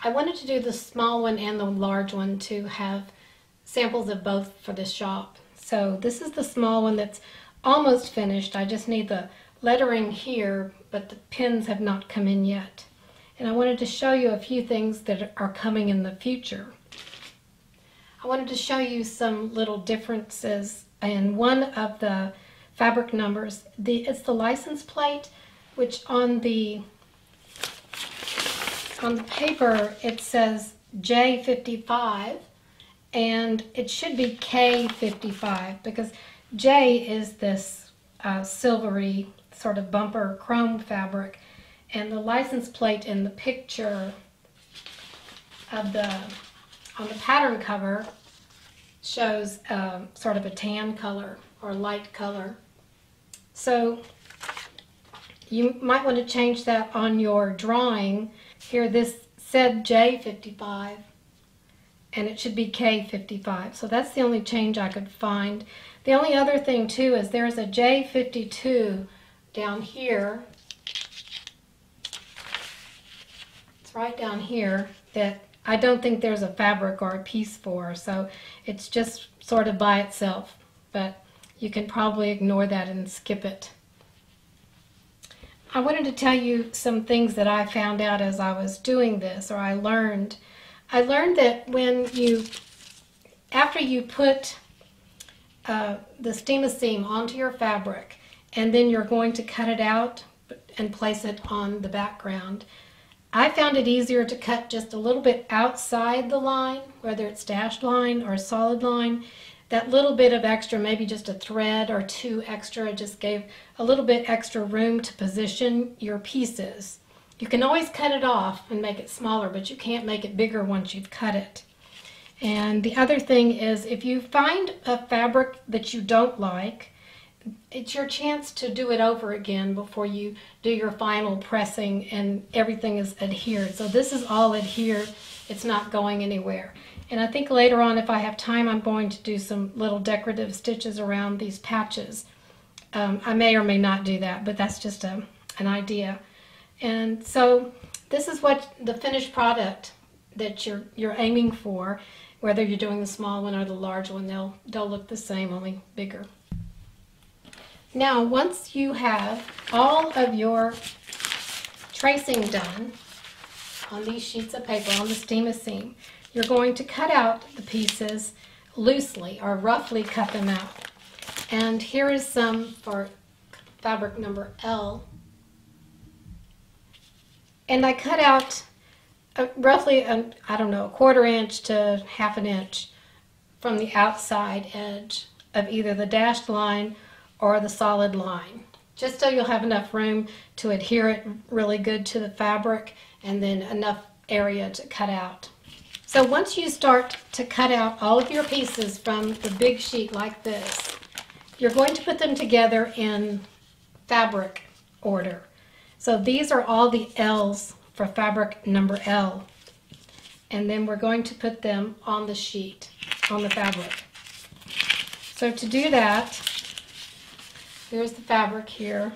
I wanted to do the small one and the large one to have samples of both for this shop. So this is the small one that's almost finished. I just need the lettering here, but the pins have not come in yet. And I wanted to show you a few things that are coming in the future. I wanted to show you some little differences in one of the fabric numbers. It's the license plate, which on the paper it says J55, and it should be K55 because J is this silvery sort of bumper chrome fabric, and the license plate in the picture of on the pattern cover shows sort of a tan color or light color. So you might want to change that on your drawing. Here this said J55 and it should be K55. So that's the only change I could find. The only other thing too is there's a J52 down here. It's right down here that I don't think there's a fabric or a piece for, so it's just sort of by itself, but you can probably ignore that and skip it. I wanted to tell you some things that I found out as I was doing this, or I learned. I learned that after you put the steam-a-seam onto your fabric, and then you're going to cut it out and place it on the background, I found it easier to cut just a little bit outside the line, whether it's dashed line or solid line. That little bit of extra, maybe just a thread or two extra, just gave a little bit extra room to position your pieces. You can always cut it off and make it smaller, but you can't make it bigger once you've cut it. And the other thing is, if you find a fabric that you don't like, it's your chance to do it over again before you do your final pressing and everything is adhered. So this is all adhered. It's not going anywhere. And I think later on, if I have time, I'm going to do some little decorative stitches around these patches. I may or may not do that, but that's just an idea. And so this is what the finished product that you're aiming for, whether you're doing the small one or the large one. They'll look the same, only bigger. Now, once you have all of your tracing done on these sheets of paper, on the steam-a-seam, you're going to cut out the pieces loosely or roughly cut them out. And here is some for fabric number L. And I cut out roughly, I don't know, 1/4 inch to 1/2 inch from the outside edge of either the dashed line or the solid line, just so you'll have enough room to adhere it really good to the fabric and then enough area to cut out. So once you start to cut out all of your pieces from the big sheet like this, you're going to put them together in fabric order. So these are all the L's for fabric number L. And then we're going to put them on the sheet, on the fabric. So to do that, here's the fabric here.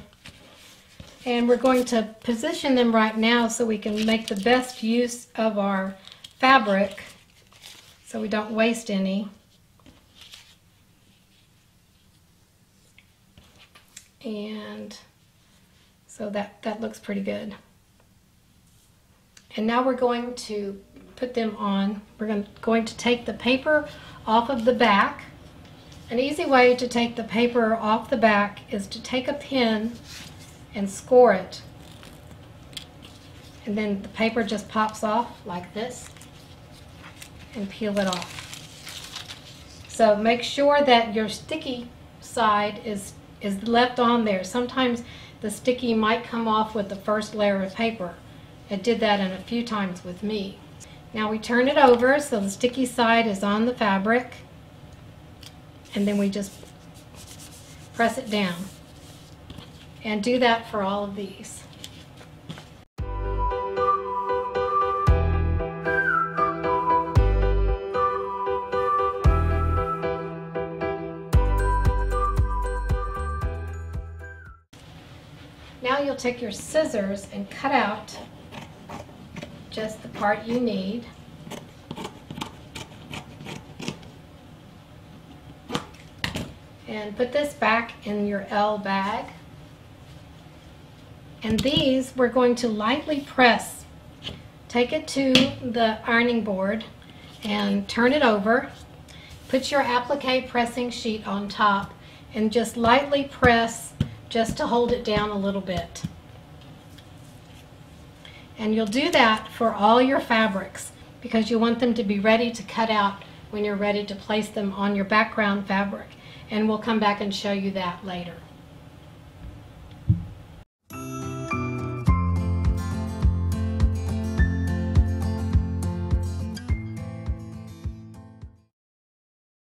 And we're going to position them right now so we can make the best use of our fabric so we don't waste any. And so that looks pretty good. And now we're going to put them on. We're going to take the paper off of the back. An easy way to take the paper off the back is to take a pin and score it. And then the paper just pops off like this and peel it off. So make sure that your sticky side is left on there. Sometimes the sticky might come off with the first layer of paper. It did that in a few times with me. Now we turn it over so the sticky side is on the fabric, and then we just press it down. And do that for all of these. Now you'll take your scissors and cut out just the part you need. And put this back in your L bag. And these we're going to lightly press. Take it to the ironing board and turn it over. Put your applique pressing sheet on top and just lightly press just to hold it down a little bit. And you'll do that for all your fabrics because you want them to be ready to cut out when you're ready to place them on your background fabric. And we'll come back and show you that later.